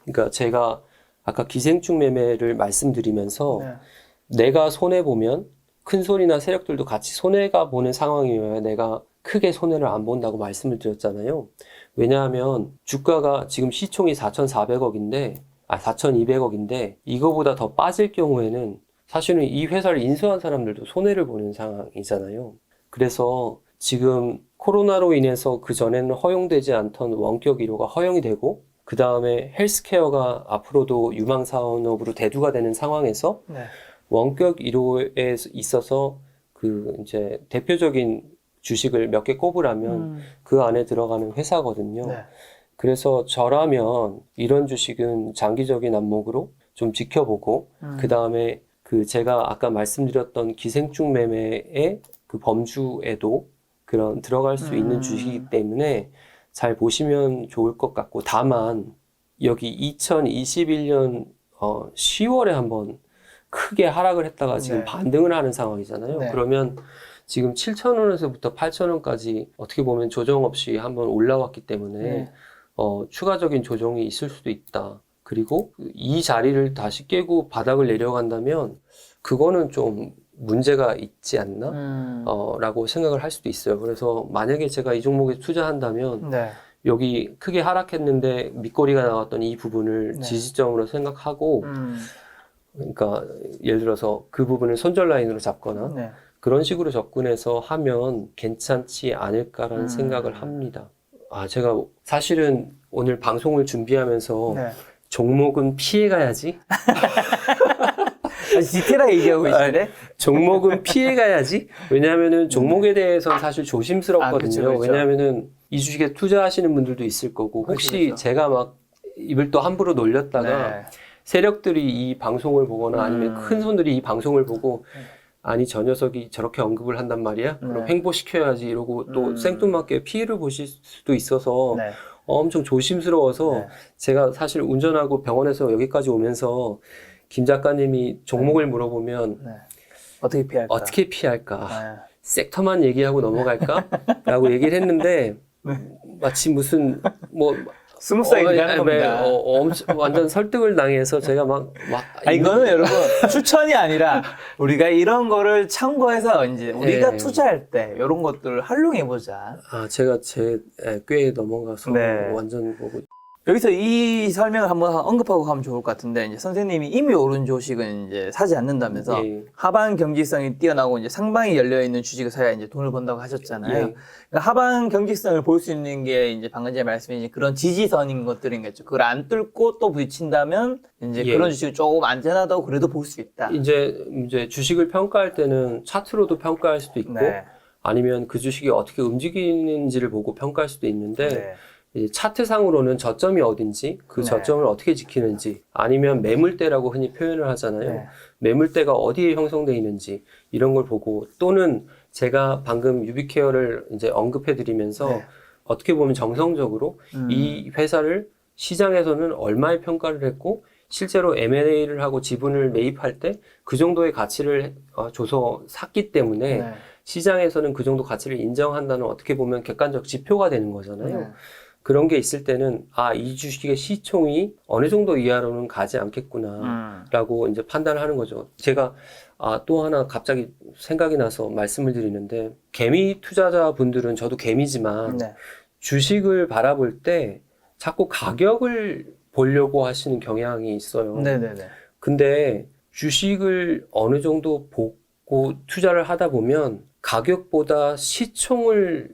그러니까 제가 아까 기생충 매매를 말씀드리면서 내가 손해보면 큰 손이나 세력들도 같이 손해가 보는 상황이어야 내가 크게 손해를 안 본다고 말씀을 드렸잖아요. 왜냐하면 주가가 지금 시총이 4,400억인데, 4,200억인데 이거보다 더 빠질 경우에는 사실은 이 회사를 인수한 사람들도 손해를 보는 상황이잖아요. 그래서 지금 코로나로 인해서 그전에는 허용되지 않던 원격 의료가 허용이 되고 그 다음에 헬스케어가 앞으로도 유망 산업으로 대두가 되는 상황에서 원격 의료에 있어서 그 이제 대표적인 주식을 몇 개 꼽으라면 그 안에 들어가는 회사거든요. 그래서 저라면 이런 주식은 장기적인 안목으로 좀 지켜보고 그 다음에 그 제가 아까 말씀드렸던 기생충 매매의 그 범주에도 그런 들어갈 수 있는 주식이기 때문에 잘 보시면 좋을 것 같고, 다만 여기 2021년 10월에 한번 크게 하락을 했다가 지금 반등을 하는 상황이잖아요. 그러면 지금 7,000원에서부터 8,000원까지 어떻게 보면 조정 없이 한번 올라왔기 때문에 추가적인 조정이 있을 수도 있다. 그리고 이 자리를 다시 깨고 바닥을 내려간다면 그거는 좀 문제가 있지 않나? 라고 생각을 할 수도 있어요. 그래서 만약에 제가 이 종목에 투자한다면 여기 크게 하락했는데 밑거리가 나왔던 이 부분을 지지점으로 생각하고 그러니까 예를 들어서 그 부분을 손절 라인으로 잡거나 그런 식으로 접근해서 하면 괜찮지 않을까라는 생각을 합니다. 제가 사실은 오늘 방송을 준비하면서 종목은 피해가야지. 디테일하게 얘기하고 계시네. 종목은 피해가야지. 왜냐하면은 종목에 대해서는 사실 조심스럽거든요. 그쵸. 왜냐하면은 이 주식에 투자하시는 분들도 있을 거고 혹시 제가 막 입을 또 함부로 놀렸다가 세력들이 이 방송을 보거나 아니면 큰 손들이 이 방송을 보고 아니 저 녀석이 저렇게 언급을 한단 말이야? 그럼 횡보시켜야지 이러고 또 생뚱맞게 피해를 보실 수도 있어서 엄청 조심스러워서 제가 사실 운전하고 병원에서 여기까지 오면서 김 작가님이 종목을 물어보면 어떻게 피할까? 섹터만 얘기하고 넘어갈까? 라고 얘기를 했는데 마치 무슨 뭐 스무스하게 얘기하는 겁니다. 완전 설득을 당해서 제가 이거는 여러분 추천이 아니라 우리가 이런 거를 참고해서 이제 우리가 투자할 때 이런 것들을 활용해 보자. 제가 제 꾀에 넘어가서 완전 보고 여기서 이 설명을 한번 언급하고 가면 좋을 것 같은데, 이제 선생님이 이미 오른 주식은 이제 사지 않는다면서 하방 경직성이 뛰어나고 이제 상방이 열려 있는 주식을 사야 이제 돈을 번다고 하셨잖아요. 그러니까 하방 경직성을 볼 수 있는 게 이제 방금 전에 말씀해주신 그런 지지선인 것들인 거죠. 그걸 안 뚫고 또 부딪힌다면 이제 그런 주식을 조금 안전하다고 그래도 볼 수 있다. 이제 주식을 평가할 때는 차트로도 평가할 수도 있고 아니면 그 주식이 어떻게 움직이는지를 보고 평가할 수도 있는데 차트상으로는 저점이 어딘지 그 저점을 어떻게 지키는지 아니면 매물대라고 흔히 표현을 하잖아요. 매물대가 어디에 형성되어 있는지 이런 걸 보고 또는 제가 방금 유비케어를 이제 언급해 드리면서 어떻게 보면 정성적으로 이 회사를 시장에서는 얼마의 평가를 했고 실제로 M&A를 하고 지분을 매입할 때 그 정도의 가치를 줘서 샀기 때문에 네. 시장에서는 그 정도 가치를 인정한다는 어떻게 보면 객관적 지표가 되는 거잖아요. 네. 그런 게 있을 때는 이 주식의 시총이 어느 정도 이하로는 가지 않겠구나라고 이제 판단을 하는 거죠. 제가 또 하나 갑자기 생각이 나서 말씀을 드리는데 개미 투자자분들은 저도 개미지만 네. 주식을 바라볼 때 자꾸 가격을 보려고 하시는 경향이 있어요. 네네네. 근데 주식을 어느 정도 보고 투자를 하다 보면 가격보다 시총을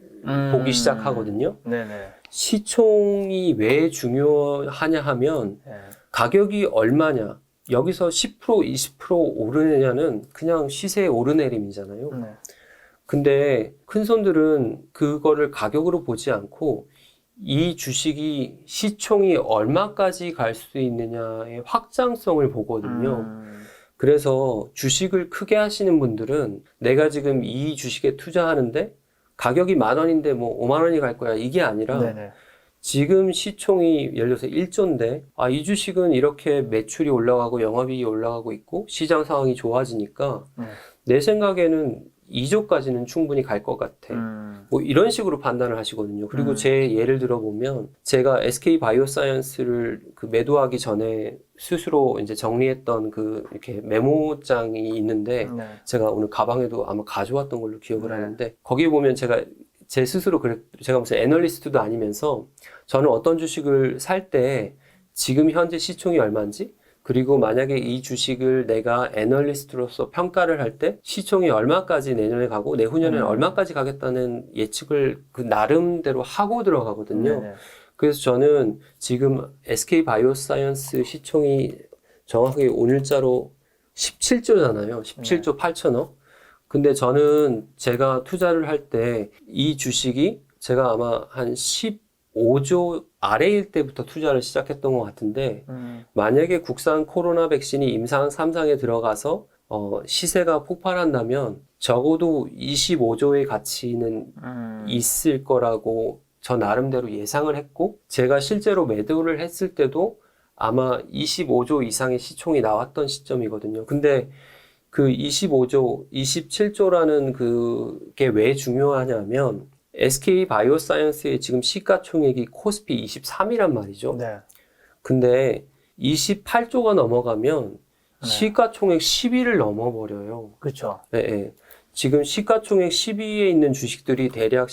보기 시작하거든요. 네네. 시총이 왜 중요하냐 하면 네. 가격이 얼마냐, 여기서 10%, 20% 오르느냐는 그냥 시세의 오르내림이잖아요. 네. 근데 큰 손들은 그거를 가격으로 보지 않고 이 주식이 시총이 얼마까지 갈 수 있느냐의 확장성을 보거든요. 그래서 주식을 크게 하시는 분들은 내가 지금 이 주식에 투자하는데 가격이 10,000원인데 뭐 50,000원이 갈 거야 이게 아니라 네네. 지금 시총이 예를 들어서 1조인데 이 주식은 이렇게 매출이 올라가고 영업이익이 올라가고 있고 시장 상황이 좋아지니까 내 생각에는 2조까지는 충분히 갈 것 같아. 뭐 이런 식으로 판단을 하시거든요. 그리고 제 예를 들어보면 제가 SK 바이오사이언스를 그 매도하기 전에 스스로 이제 정리했던 그 이렇게 메모장이 있는데 네. 제가 오늘 가방에도 아마 가져왔던 걸로 기억을 네. 하는데 거기에 보면 제가 제 스스로 제가 무슨 애널리스트도 아니면서 저는 어떤 주식을 살 때 지금 현재 시총이 얼마인지 그리고 만약에 이 주식을 내가 애널리스트로서 평가를 할 때 시총이 얼마까지 내년에 가고 내후년에는 얼마까지 가겠다는 예측을 그 나름대로 하고 들어가거든요. 네네. 그래서 저는 지금 SK 바이오사이언스 시총이 정확하게 오늘자로 17조잖아요. 17조 8천억. 근데 저는 제가 투자를 할 때 이 주식이 제가 아마 한 15조 아래일 때부터 투자를 시작했던 것 같은데 만약에 국산 코로나 백신이 임상 3상에 들어가서 시세가 폭발한다면 적어도 25조의 가치는 있을 거라고 저 나름대로 예상을 했고 제가 실제로 매도를 했을 때도 아마 25조 이상의 시총이 나왔던 시점이거든요. 근데 그 25조, 27조라는 그게 왜 중요하냐면 SK 바이오사이언스의 지금 시가총액이 코스피 23이란 말이죠. 네. 근데 28조가 넘어가면 시가총액 10위를 넘어버려요. 그렇죠. 예, 예. 지금 시가총액 10위에 있는 주식들이 대략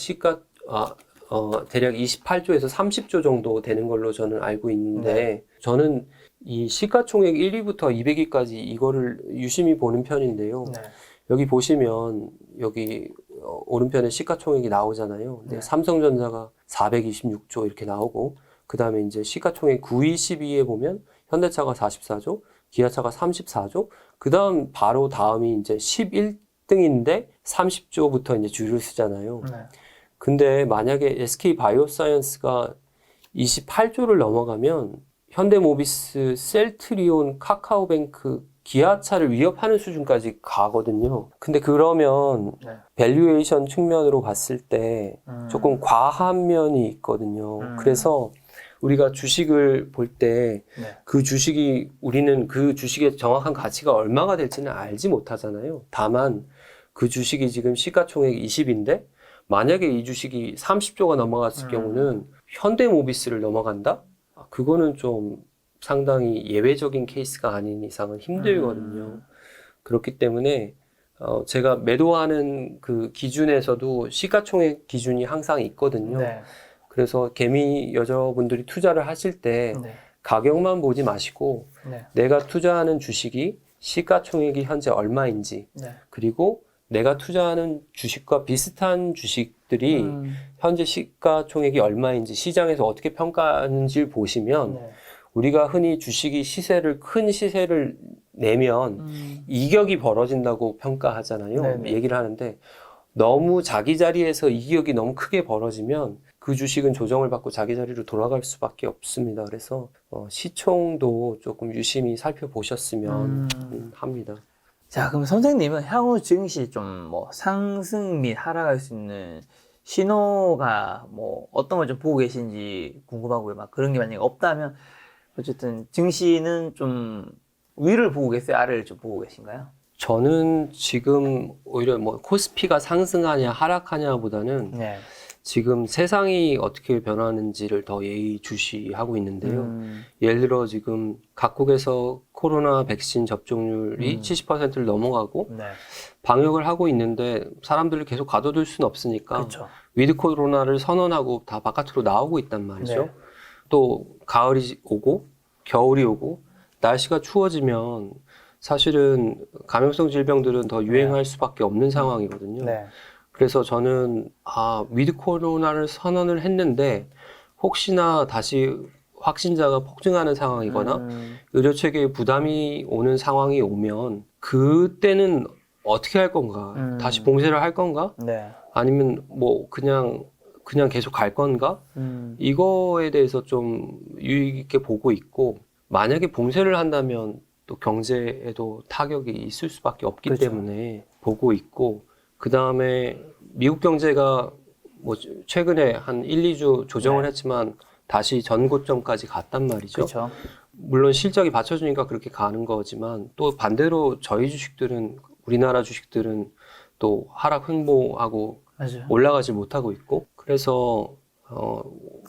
대략 28조에서 30조 정도 되는 걸로 저는 알고 있는데 저는 이 시가총액 1위부터 200위까지 이거를 유심히 보는 편인데요. 네. 여기 보시면 여기 오른편에 시가총액이 나오잖아요. 근데 삼성전자가 426조 이렇게 나오고 그 다음에 이제 시가총액 9위, 10위에 보면 현대차가 44조, 기아차가 34조, 그 다음 바로 다음이 이제 11등인데 30조부터 이제 줄을 쓰잖아요. 네. 근데 만약에 SK 바이오사이언스가 28조를 넘어가면 현대모비스, 셀트리온, 카카오뱅크, 기아차를 위협하는 수준까지 가거든요. 근데 그러면 밸류에이션 측면으로 봤을 때 조금 과한 면이 있거든요. 그래서 우리가 주식을 볼 때 그 주식이 우리는 그 주식의 정확한 가치가 얼마가 될지는 알지 못하잖아요. 다만 그 주식이 지금 시가총액 20인데 만약에 이 주식이 30조가 넘어갔을 경우는 현대모비스를 넘어간다? 그거는 좀 상당히 예외적인 케이스가 아닌 이상은 힘들거든요. 그렇기 때문에 제가 매도하는 그 기준에서도 시가총액 기준이 항상 있거든요. 네. 그래서 개미 여자분들이 투자를 하실 때 네. 가격만 보지 마시고 네. 내가 투자하는 주식이 시가총액이 현재 얼마인지 네. 그리고 내가 투자하는 주식과 비슷한 주식들이 현재 시가총액이 얼마인지 시장에서 어떻게 평가하는지를 보시면 우리가 흔히 주식이 큰 시세를 내면 이격이 벌어진다고 평가하잖아요. 네네. 얘기를 하는데 너무 자기 자리에서 이격이 너무 크게 벌어지면 그 주식은 조정을 받고 자기 자리로 돌아갈 수밖에 없습니다. 그래서 시총도 조금 유심히 살펴보셨으면 합니다. 자, 그럼 선생님은 향후 증시 좀 뭐 상승 및 하락할 수 있는 신호가 뭐 어떤 걸 좀 보고 계신지 궁금하고요. 막 그런 게 만약에 없다면 어쨌든 증시는 좀 위를 보고 계세요? 아래를 좀 보고 계신가요? 저는 지금 오히려 뭐 코스피가 상승하냐 하락하냐보다는 네. 지금 세상이 어떻게 변하는지를 더 예의주시하고 있는데요. 예를 들어 지금 각국에서 코로나 백신 접종률이 70%를 넘어가고 네. 방역을 하고 있는데 사람들을 계속 가둬둘 수는 없으니까 그렇죠. 위드 코로나를 선언하고 다 바깥으로 나오고 있단 말이죠. 네. 또 가을이 오고 겨울이 오고 날씨가 추워지면 사실은 감염성 질병들은 더 유행할 수밖에 없는 상황이거든요. 네. 그래서 저는 위드 코로나를 선언을 했는데 혹시나 다시 확진자가 폭증하는 상황이거나 의료 체계에 부담이 오는 상황이 오면 그때는 어떻게 할 건가? 다시 봉쇄를 할 건가? 네. 아니면 뭐 그냥 계속 갈 건가? 이거에 대해서 좀 유의 깊게 보고 있고, 만약에 봉쇄를 한다면 또 경제에도 타격이 있을 수밖에 없기 그렇죠. 때문에 보고 있고, 그 다음에 미국 경제가 뭐 최근에 한 1, 2주 조정을 했지만 다시 전고점까지 갔단 말이죠. 그렇죠. 물론 실적이 받쳐주니까 그렇게 가는 거지만 또 반대로 저희 주식들은, 우리나라 주식들은 또 하락 횡보하고 맞아요. 올라가지 못하고 있고, 그래서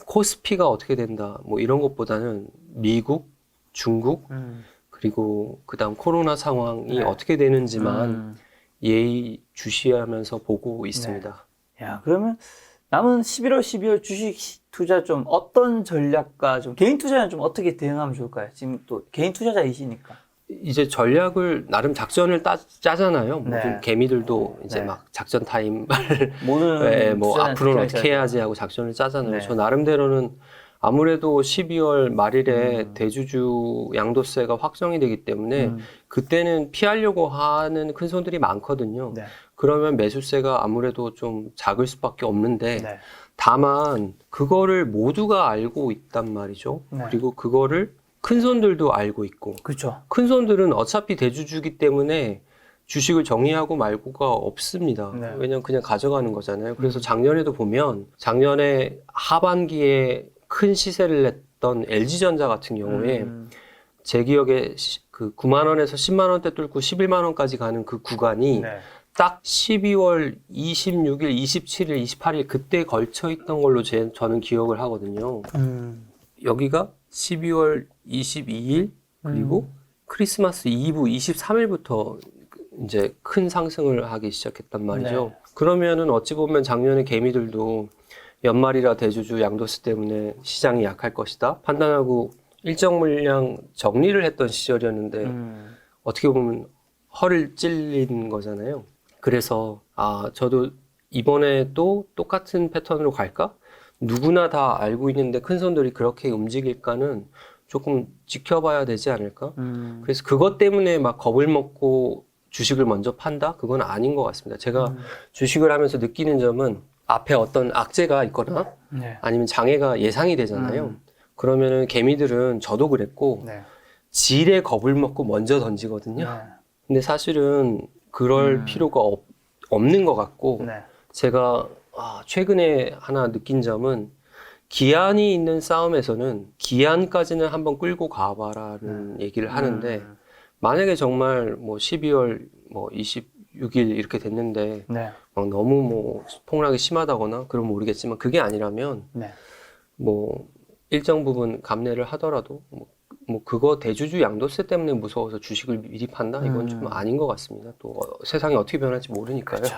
코스피가 어떻게 된다 뭐 이런 것보다는 미국, 중국 그리고 그다음 코로나 상황이 네. 어떻게 되는지만 예의 주시하면서 보고 있습니다. 야, 그러면 남은 11월, 12월 주식 투자 좀 어떤 전략과 좀 개인 투자는 좀 어떻게 대응하면 좋을까요? 지금 또 개인 투자자이시니까. 이제 전략을 나름 작전을 짜잖아요. 네. 모든 개미들도 이제 네. 막 작전 타임 모든 네, 뭐 투자자는 앞으로는 그렇게 어떻게 해야죠. 해야지 하고 작전을 짜잖아요. 네. 저 나름대로는 아무래도 12월 말일에 대주주 양도세가 확정이 되기 때문에 그때는 피하려고 하는 큰 손들이 많거든요. 네. 그러면 매수세가 아무래도 좀 작을 수밖에 없는데 네. 다만 그거를 모두가 알고 있단 말이죠. 네. 그리고 그거를 큰 손들도 알고 있고, 그렇죠. 큰 손들은 어차피 대주주기 때문에 주식을 정리하고 말고가 없습니다. 네. 왜냐면 그냥 가져가는 거잖아요. 그래서 작년에도 보면 작년에 하반기에 큰 시세를 냈던 LG전자 같은 경우에 제 기억에 그 9만 원에서 10만 원대 뚫고 11만 원까지 가는 그 구간이 네. 딱 12월 26일, 27일, 28일 그때 걸쳐 있던 걸로 저는 기억을 하거든요. 여기가 12월 22일 그리고 크리스마스 이브 23일부터 이제 큰 상승을 하기 시작했단 말이죠. 네. 그러면은 어찌 보면 작년에 개미들도 연말이라 대주주 양도세 때문에 시장이 약할 것이다 판단하고 일정 물량 정리를 했던 시절이었는데 어떻게 보면 허를 찔린 거잖아요. 그래서 저도 이번에 또 똑같은 패턴으로 갈까? 누구나 다 알고 있는데 큰 손들이 그렇게 움직일까는 조금 지켜봐야 되지 않을까? 그래서 그것 때문에 막 겁을 먹고 주식을 먼저 판다? 그건 아닌 것 같습니다. 제가 주식을 하면서 느끼는 점은 앞에 어떤 악재가 있거나 네. 아니면 장애가 예상이 되잖아요. 그러면은 개미들은 저도 그랬고 네. 질에 겁을 먹고 먼저 던지거든요. 네. 근데 사실은 그럴 필요가 없는 것 같고 네. 제가 최근에 하나 느낀 점은 기한이 있는 싸움에서는 기한까지는 한번 끌고 가봐라는 얘기를 하는데 만약에 정말 뭐 12월 뭐 26일 이렇게 됐는데 네. 막 너무 뭐 폭락이 심하다거나 그러면 모르겠지만 그게 아니라면 네. 뭐 일정 부분 감내를 하더라도 뭐 그거 대주주 양도세 때문에 무서워서 주식을 미리 판다? 이건 좀 아닌 것 같습니다. 또 세상이 어떻게 변할지 모르니까요. 그렇죠.